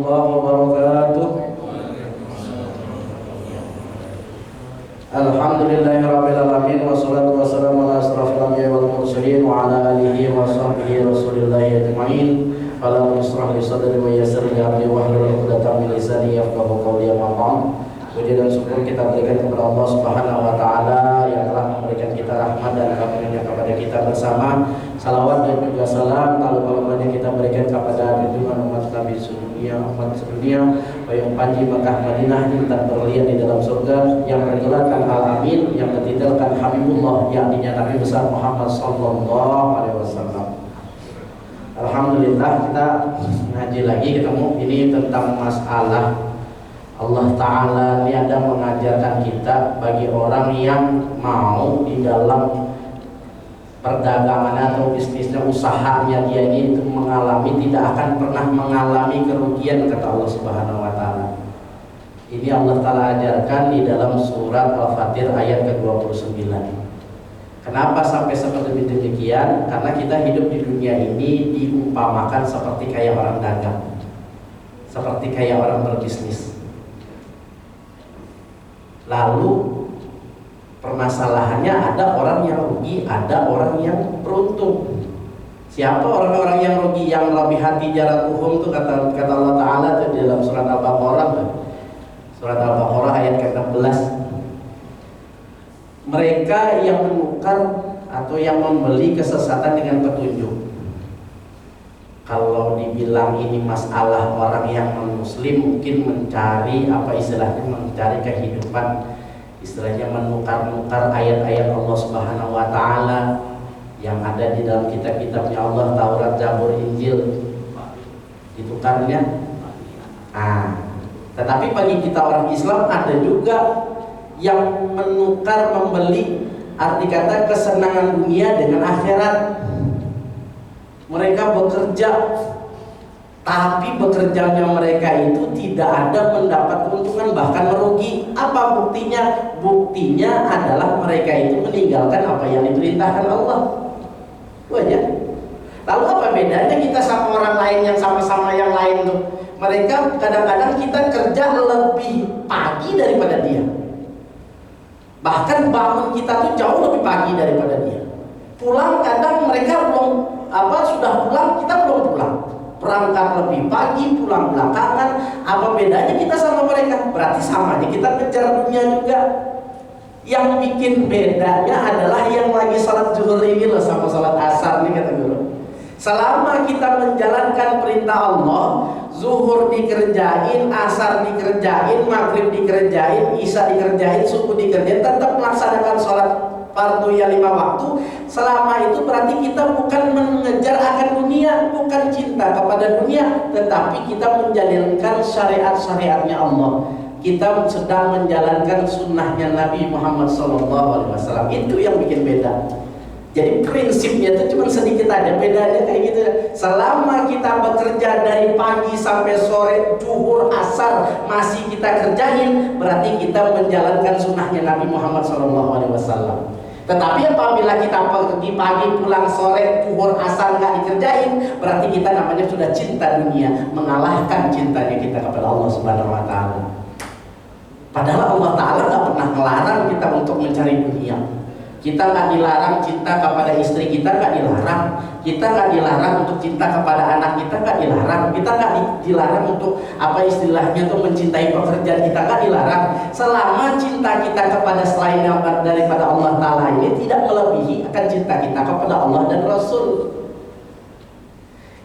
warahmatullahi wabarakatuh. Alhamdulillahirabbil alamin wassalatu wassalamu ala asrofil anbiya'i wal mursalin wa ala alihi wa sahbihi rasulillahi ajma'in. Allahumma ishrah li sadri wa yassir li amri wahlul 'uqdatam min lisani yafqahu qawli. Amma ba'd. Puji dan syukur kita berikan kepada Allah Subhanahu wa taala yang telah memberikan kita rahmat dan karunia kepada kita bersama. Salawat dan juga salam lalu kita berikan kepada junjungan umat Nabi sedunia, umat sedunia, Bayang Panji Makkah Madinah intan berlian di dalam surga, yang bergelarkan al-amin, yang bertitulkan Habibullah, yakni Nabi besar Muhammad sallallahu alaihi wasallam. Alhamdulillah kita ngaji lagi ketemu ini tentang masalah Allah Ta'ala niada mengajarkan kita bagi orang yang mau di dalam perdagangan atau bisnisnya, usahanya dia ini mengalami, tidak akan pernah mengalami kerugian, kata Allah Subhanahu wa taala. Ini Allah Ta'ala ajarkan di dalam surat Al-Fatir ayat ke-29. Kenapa sampai seperti demikian? Karena kita hidup di dunia ini diumpamakan seperti kayak orang dagang, seperti kayak orang berbisnis. Lalu permasalahannya ada orang yang rugi, ada orang yang beruntung. Siapa orang-orang yang rugi? Yang lebih hati jaratuhum itu kata Allah Ta'ala itu di dalam surat Al-Baqarah, surat Al-Baqarah ayat ke-16. Mereka yang menukar atau yang membeli kesesatan dengan petunjuk. Kalau dibilang ini masalah orang yang non-muslim mungkin mencari apa istilahnya, mencari kehidupan, istilahnya menukar-nukar ayat-ayat Allah Subhanahu wa taala yang ada di dalam kitab-kitabnya Allah, Taurat, Zabur, Injil, ditukarnya. Tetapi bagi kita orang Islam ada juga yang menukar, membeli arti kata kesenangan dunia dengan akhirat. Mereka bekerja, tapi bekerjanya mereka itu tidak ada mendapat keuntungan, bahkan merugi. Apa buktinya? Buktinya adalah mereka itu meninggalkan apa yang diperintahkan Allah. Itu aja. Lalu apa bedanya kita sama orang lain yang sama-sama yang lain tuh? Mereka kadang-kadang kita kerja lebih pagi daripada dia. Bahkan bangun kita tuh jauh lebih pagi daripada dia. Pulang kadang mereka belum sudah pulang, kita belum pulang. Berangkat lebih pagi, pulang belakangan. Apa bedanya kita sama mereka? Berarti sama aja kita kejar dunia juga. Yang bikin bedanya adalah yang lagi sholat zuhur ini loh sama sholat asar nih, kata guru. Selama kita menjalankan perintah Allah, zuhur dikerjain, asar dikerjain, maghrib dikerjain, isya dikerjain, subuh dikerjain, tetap melaksanakan sholat fardu ya 5 waktu. Selama itu berarti kita bukan mengejar akan dunia, bukan cinta kepada dunia, tetapi kita menjalankan syariat-syariatnya Allah. Kita sedang menjalankan sunnahnya Nabi Muhammad SAW. Itu yang bikin beda. Jadi prinsipnya itu cuma sedikit aja bedanya kayak gitu. Selama kita bekerja dari pagi sampai sore, zuhur, asar masih kita kerjain, berarti kita menjalankan sunnahnya Nabi Muhammad SAW. Tetapi apabila kita pergi pagi pulang sore, zuhur, asar nggak dikerjain, berarti kita namanya sudah cinta dunia, mengalahkan cintanya kita kepada Allah Subhanahu wa taala. Padahal Allah Ta'ala nggak pernah melarang kita untuk mencari dunia. Kita nggak dilarang cinta kepada istri kita, nggak dilarang. Kita nggak dilarang untuk cinta kepada anak kita, nggak dilarang. Kita nggak dilarang untuk apa istilahnya tuh mencintai pekerjaan kita, nggak dilarang. Selama cinta kita kepada selain daripada Allah Ta'ala ini tidak melebihi akan cinta kita kepada Allah dan Rasul.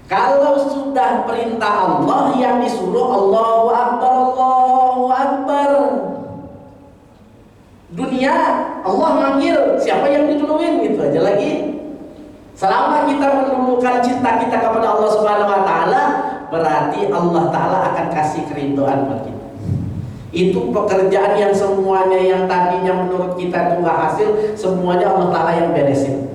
Kalau sudah perintah Allah yang disuruh Allahu Akbar, Allahu Akbar. Dunia Allah manggil, siapa yang diduluin, gitu aja lagi. Selama kita mendulukan cinta kita kepada Allah Subhanahu wa taala, berarti Allah Ta'ala akan kasih keridhaan buat kita. Itu pekerjaan yang semuanya yang tadinya menurut kita itu nggak hasil, semuanya Allah Ta'ala yang beresin.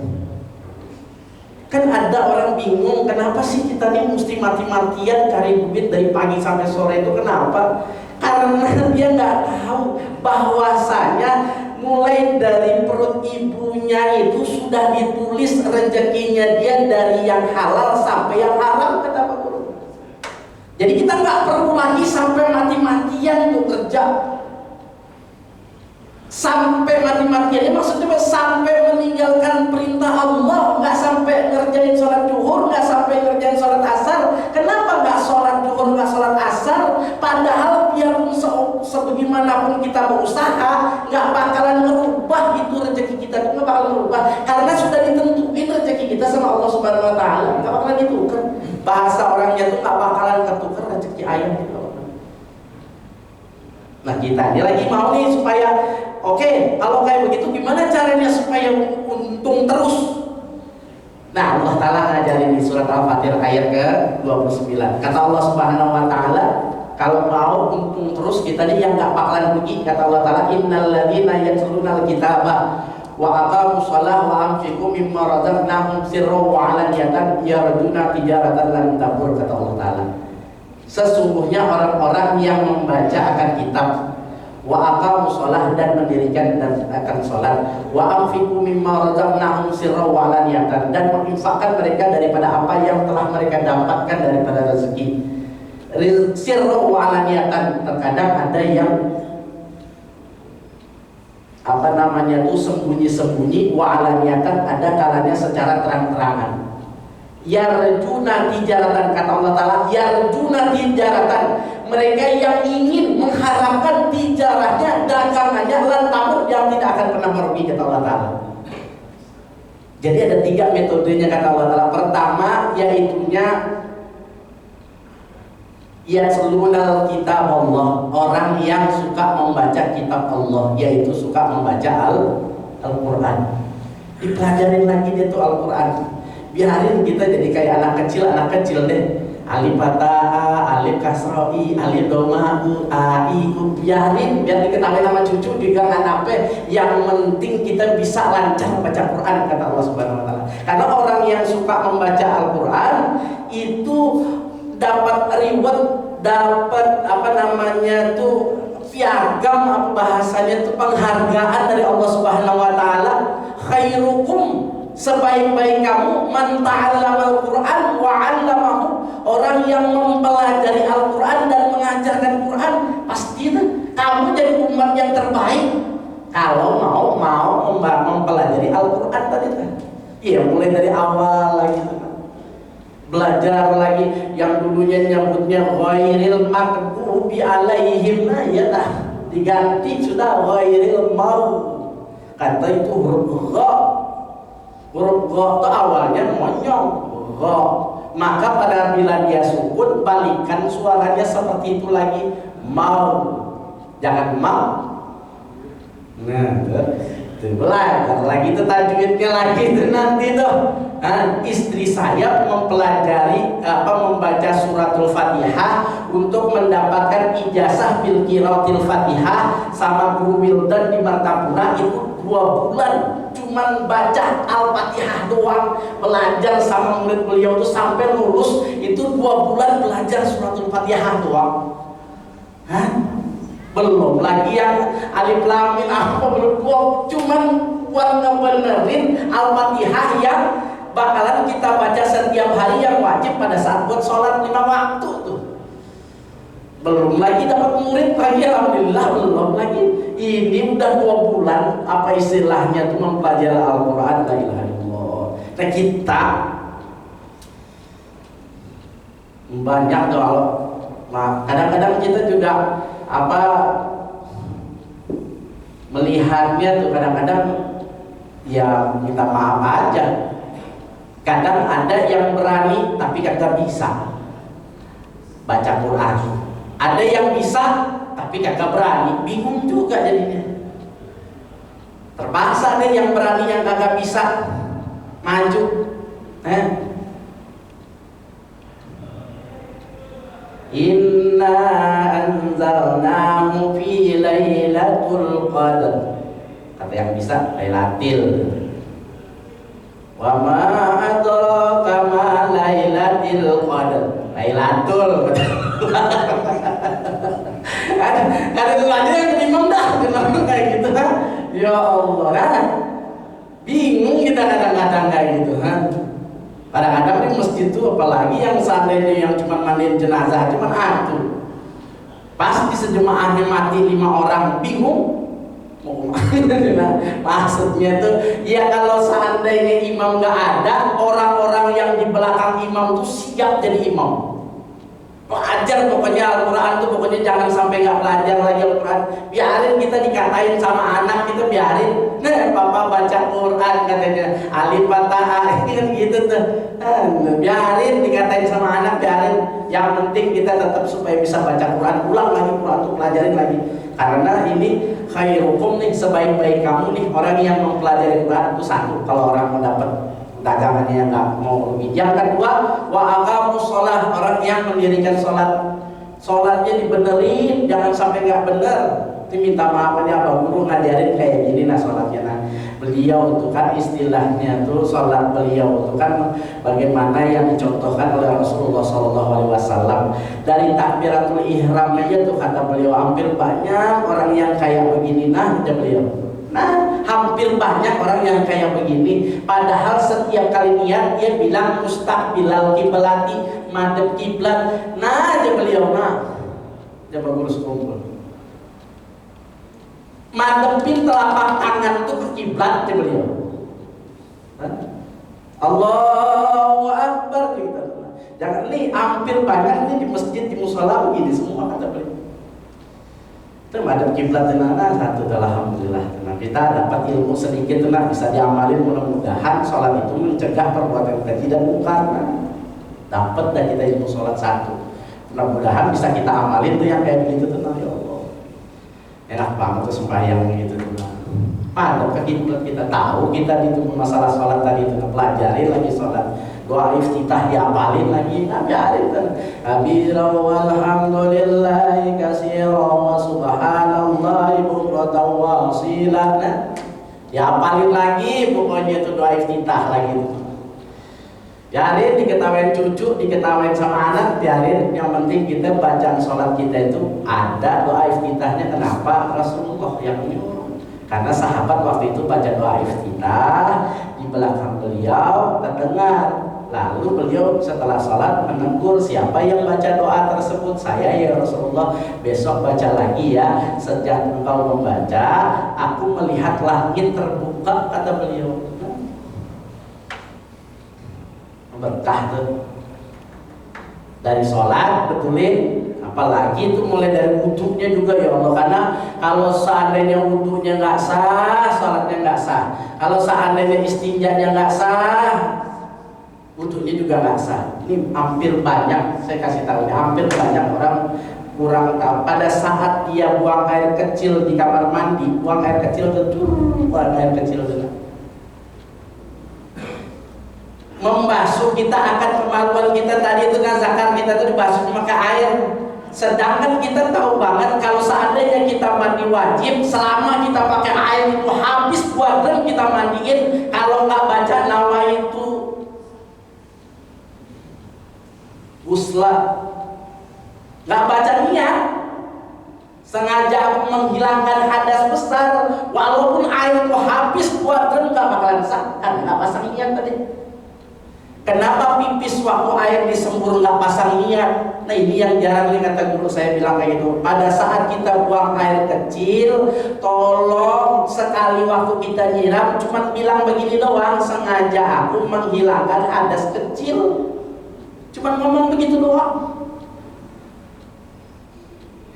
Kan ada orang bingung, kenapa sih kita ini mesti mati-matian cari duit dari pagi sampai sore itu, kenapa? Karena dia nggak tahu bahwasanya mulai dari perut ibunya itu sudah ditulis rezekinya dia dari yang halal sampai yang haram, kata Pak Guru. Jadi kita nggak perlu lagi sampai mati-matian untuk kerja. Sampai mati-matiannya maksudnya sampai meninggalkan perintah Allah, nggak sampai ngerjain sholat duhur, nggak sampai ngerjain sholat asar. Kenapa nggak sholat duhur, nggak sholat asar? Padahal biarpun sebagaimanapun kita berusaha, nggak bakalan merubah itu rezeki kita, itu nggak bakalan merubah karena sudah ditentuin rezeki kita sama Allah Subhanahu Wa Taala, nggak bakalan ditukar. Bahasa orangnya tuh nggak bakalan ketukar rezeki ayam gitu. Nah kita ini lagi mau nih supaya oke, kalau kayak begitu gimana caranya supaya untung terus? Nah Allah Ta'ala ngajarin di surat Al-Fatir ayat ke-29. Kata Allah Subhanahu Wa Ta'ala, kalau mau untung terus kita nih yang gak bakalan rugi. Kata Allah Ta'ala, innal ladzina yatlunal kitaba wa aqamus shalah wa anfiqu mimma razaqnahum sirran wa 'alaniyatan yarjuna tijaratan lan tabur. Kata Allah Ta'ala, sesungguhnya orang-orang yang membaca akan kitab, wa aqamus shalah dan mendirikan dan akan salat, wa anfiqu mimma razaqnahum sirran wa 'alaniyatan dan menginfakkan mereka daripada apa yang telah mereka dapatkan daripada rezeki. Sirran wa 'alaniyatan, terkadang ada yang sembunyi-sembunyi, wa 'alaniyatan ada kalanya secara terang-terangan. Yarjuna tijaratan, kata Allah Ta'ala, yarjuna tijaratan, mereka yang ingin mengharapkan tijarahnya, dagangannya lantamur yang tidak akan pernah merugi, kata Allah Ta'ala. Jadi ada 3 metodenya, kata Allah Ta'ala. Pertama yaitunya yatlunal kitab Allah, orang yang suka membaca kitab Allah, yaitu suka membaca Al-Quran. Dipelajarin lagi dia tuh Al-Quran. Biarin kita jadi kayak anak kecil deh. Alif fathah, alif kasroi, alif doma, a, i, u. Biarin, biar diketahui sama cucu juga nggak nape. Yang penting kita bisa lancar baca Quran, kata Allah Subhanahu Wa Taala. Karena orang yang suka membaca Al-Quran itu dapat reward, dapat piagam, bahasanya tuh penghargaan dari Allah Subhanahu Wa Taala. Khairukum, sebaik-baik kamu, man ta'allamal Qur'an wa 'allamahu, orang yang mempelajari Al-Quran dan mengajarkan Quran. Pasti itu kamu jadi umat yang terbaik kalau mau mempelajari Al-Quran tadi kan. Iya, mulai dari awal lagi belajar lagi. Yang dulunya nyebutnya ghairil maghdubi alaihim, ya dah diganti sudah ghairil maghdubi. Kata itu huruf gha. Huruf gha itu awalnya monyong gha. Maka pada bila dia sukun, balikan suaranya seperti itu lagi, mau, jangan mau. Nah, itu belajar lagi, itu tajwidnya lagi itu nanti tuh. Nah, istri saya mempelajari membaca suratul Fatihah untuk mendapatkan ijazah fil qiraatil Fatihah sama guru Wildan di Martapura. Itu 2 bulan cuman baca Al-Fatihah doang, belajar sama murid beliau tuh sampai lulus itu 2 bulan belajar suratul Fatihah doang. Hah? Belum lagi yang alif lam mim apa, belum, cuman buat ngebenerin Al-Fatihah yang bakalan kita baca setiap hari, yang wajib pada saat buat sholat 5 waktu tuh. Belum lagi dapat murid lagi, alhamdulillah. Belum lagi ini udah 2 bulan apa istilahnya tuh mempelajari Al-Quran. La ilaha illallah. Nah kita banyak tuh kalau kadang-kadang kita juga melihatnya tuh kadang-kadang ya minta maaf aja. Kadang ada yang berani tapi kagak bisa baca Quran. Ada yang bisa tapi kagak berani, bingung juga jadinya. Terpaksa deh yang berani yang kagak bisa maju. Inna anzalnahu fi lailatul qadar. Kata yang bisa Lailatul. Wa ma adraka ma lailatul qadar. Lailatul. Ada itu aja yang bingung dah, kenapa kayak gitu kan? Ya Allah, bingung kita kadang-kadang kayak gitu kan. Kadang-kadang di masjid itu apalagi yang seandainya yang cuma mandiin jenazah cuma atuh. Pasti sejemaahnya mati 5 orang, bingung mau kemana. Maksudnya tuh ya kalau seandainya imam nggak ada, orang-orang yang di belakang imam tuh siap jadi imam. Belajar pokoknya Al-Quran tuh pokoknya jangan sampai nggak belajar lagi Al-Quran. Biarin kita dikatain sama anak kita, biarin. Nah, papa baca Quran katanya alif fatah kan gitu tuh. Biarin dikatain sama anak, biarin. Yang penting kita tetap supaya bisa baca Quran, ulang lagi Quran tuh, pelajarin lagi. Karena ini khairukum nih, sebaik-baik kamu nih orang yang mempelajari Quran itu satu. Kalau orang mau dapat dagangannya yang nggak mau rugi. Yang kedua, wa aqamus sholat, orang yang mendirikan sholat, sholatnya dibenerin, jangan sampai nggak bener. Itu minta maaf aja Abah Guru ngajarin kayak gini nah sholatnya. Nah beliau itu kan istilahnya tuh sholat beliau itu kan bagaimana yang dicontohkan oleh Rasulullah SAW dari takbiratul ihram aja tuh kata beliau hampir banyak orang yang kayak begini nah kata beliau. Nah, hampir banyak orang yang kayak begini. Padahal setiap kali niat dia bilang mustaqbilal kiblati, madhab kiblat. Nah, dia beliau dia bagus kumpul. Madepin telapak tangan itu ke kiblat dia beliau. Allahu Akbar gitu. Jangan nih hampir banyak nih di masjid di musola begini semua kata beliau. Itu madhab kiblat tenana satu, alhamdulillah. Nah, kita dapat ilmu sedikit tenang bisa diamalin, mudah-mudahan sholat itu mencegah perbuatan kita tidak mungkar. Dapat dan kita ilmu sholat satu. Mudah-mudahan bisa kita amalin tuh yang kayak begitu tenang ya Allah. Enak banget tuh sembahyang gitu tenang. Madhab ke kiblat kita tahu kita itu masalah sholat tadi itu pelajari lagi sholat. Doa iftitah diapalin lagi, biarin kabira walhamdulillahi katsira wa subhanallahi bukratan wa asila. Diapalin lagi pokoknya itu doa iftitah lagi itu. Biarin diketawain cucu, diketawain sama anak, biarin. Yang penting kita bacaan sholat kita itu ada doa iftitahnya. Kenapa? Rasulullah yang menyuruh. Karena sahabat waktu itu baca doa iftitah di belakang beliau terdengar. Lalu beliau setelah sholat menegur siapa yang baca doa tersebut. Saya ya Rasulullah, besok baca lagi ya. Sejak engkau membaca, aku melihat langit terbuka kata beliau. Berkah tuh dari sholat betulin. Apalagi itu mulai dari wudhunya juga ya Allah. Karena kalau seandainya wudhunya nggak sah, sholatnya nggak sah. Kalau seandainya istinjanya nggak sah, wudhunya juga nggak sah. Ini hampir banyak, saya kasih tahu ya, hampir banyak orang kurang tahu. Pada saat dia buang air kecil di kamar mandi, buang air kecil buang air kecil dengan membasuh kita akan kemaluan kita tadi itu kan zakar kita itu dibasuh pakai air. Sedangkan kita tahu banget kalau seandainya kita mandi wajib, selama kita pakai air itu habis 2 gram kita mandiin, kalau nggak baca nawaitu usla, nggak baca niat, sengaja aku menghilangkan hadas besar, walaupun air itu habis 2 gram nggak bakalan sah, kan nggak pasang niat tadi. Kenapa pipis waktu air disembur nggak pasang niat? Nah ini yang jarang nih kata guru saya bilang kayak gitu. Pada saat kita buang air kecil, tolong sekali waktu kita nyiram cuma bilang begini doang, sengaja aku menghilangkan hadas kecil. Cuma ngomong begitu doang.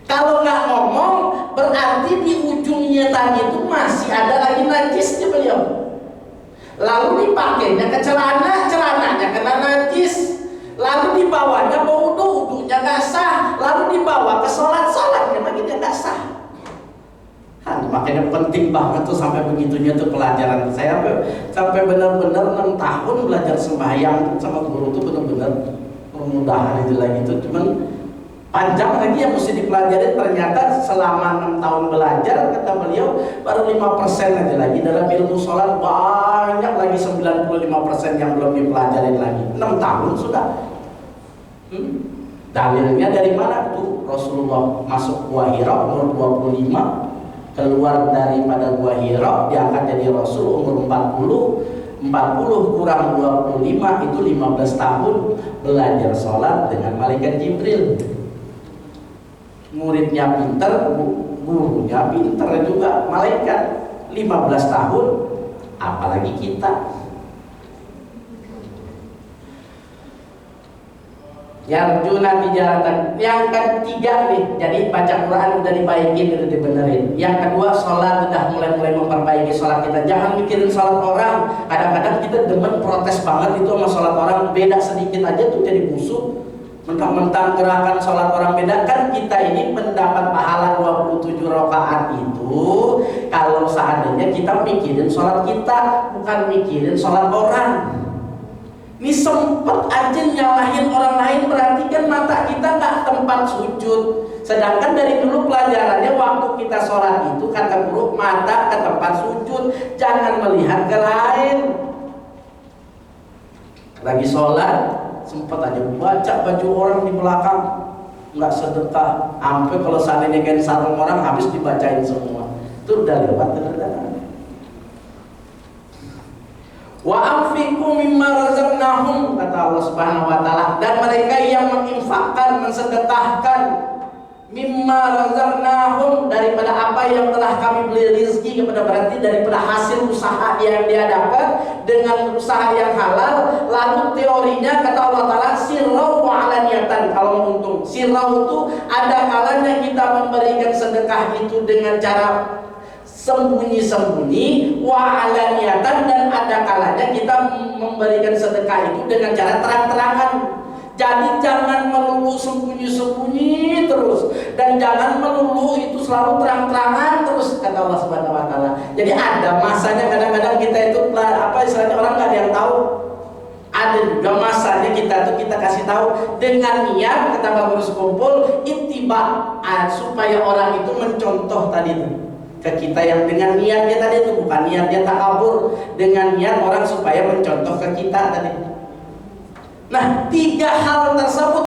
Kalau nggak ngomong berarti di ujungnya tadi itu masih ada lagi najisnya beliau. Lalu dipakainya ke celana, celananya kena najis. Lalu dibawanya mau wudhu, wudhunya nggak sah. Lalu dibawa ke sholat, sholatnya makanya nggak sah. Makanya penting banget tuh sampai begitunya tuh pelajaran saya sampai benar-benar 6 tahun belajar sembahyang sama guru tuh benar-benar mudah-mudahan itu lagi tuh cuman panjang lagi yang mesti dipelajari. Ternyata selama 6 tahun belajar kata beliau baru 5% aja lagi dalam ilmu sholat, banyak lagi 95% yang belum dipelajari lagi. 6 tahun sudah. Dalilnya dari mana tuh? Rasulullah masuk Gua Hira umur 25, keluar daripada Gua Hira diangkat jadi Rasul umur 40, 40 kurang 25 itu 15 tahun belajar sholat dengan malaikat Jibril. Muridnya pinter, gurunya pinter juga, malaikat 15 tahun, apalagi kita. Yarjuna tijaratan. Yang ketiga nih, jadi baca Quran udah dibaikin, udah dibenerin. Yang kedua, sholat udah mulai memperbaiki sholat kita. Jangan mikirin sholat orang. Kadang-kadang kita demen protes banget itu sama sholat orang, beda sedikit aja tuh jadi musuh. Mentang-mentang gerakan sholat orang beda, kan kita ini mendapat pahala 27 rakaat itu kalau seandainya kita mikirin sholat kita, bukan mikirin sholat orang. Ini sempet aja nyalahin orang lain, berarti kan mata kita nggak tempat sujud. Sedangkan dari dulu pelajarannya waktu kita sholat itu kata guru, mata ke tempat sujud, jangan melihat ke lain. Lagi sholat sempet aja baca baju orang di belakang, nggak sedekah. Sampai kalau seandainya kain sarung orang habis dibacain semua, itu udah lewat benar. Wa anfiqu mimma razaqnahum, kata Allah Subhanahu wa taala, dan mereka yang menginfakkan, mensedekahkan mimma razaqnahum, daripada apa yang telah kami beri rezeki kepada, berarti daripada hasil usaha yang diadakan dengan usaha yang halal. Lalu teorinya kata Allah taala sirrau wa alaniyatan, kalau mau untung. Sirrau itu ada kalanya kita memberikan sedekah itu dengan cara sembunyi-sembunyi, wa alaniyatan, dan ada kalanya kita memberikan sedekah itu dengan cara terang-terangan. Jadi jangan melulu sembunyi-sembunyi terus, dan jangan melulu itu selalu terang-terangan terus, kata Allah Subhanahu wa taala. Jadi ada masanya kadang-kadang kita itu apa istilahnya, orang nggak ada yang tahu. Ada juga masanya kita kasih tahu dengan niat, kata bagus kumpul ittiba, supaya orang itu mencontoh tadi itu ke kita, yang dengan niatnya tadi itu bukan niatnya takabur, dengan niat orang supaya mencontoh ke kita tadi. Nah, 3 hal tersebut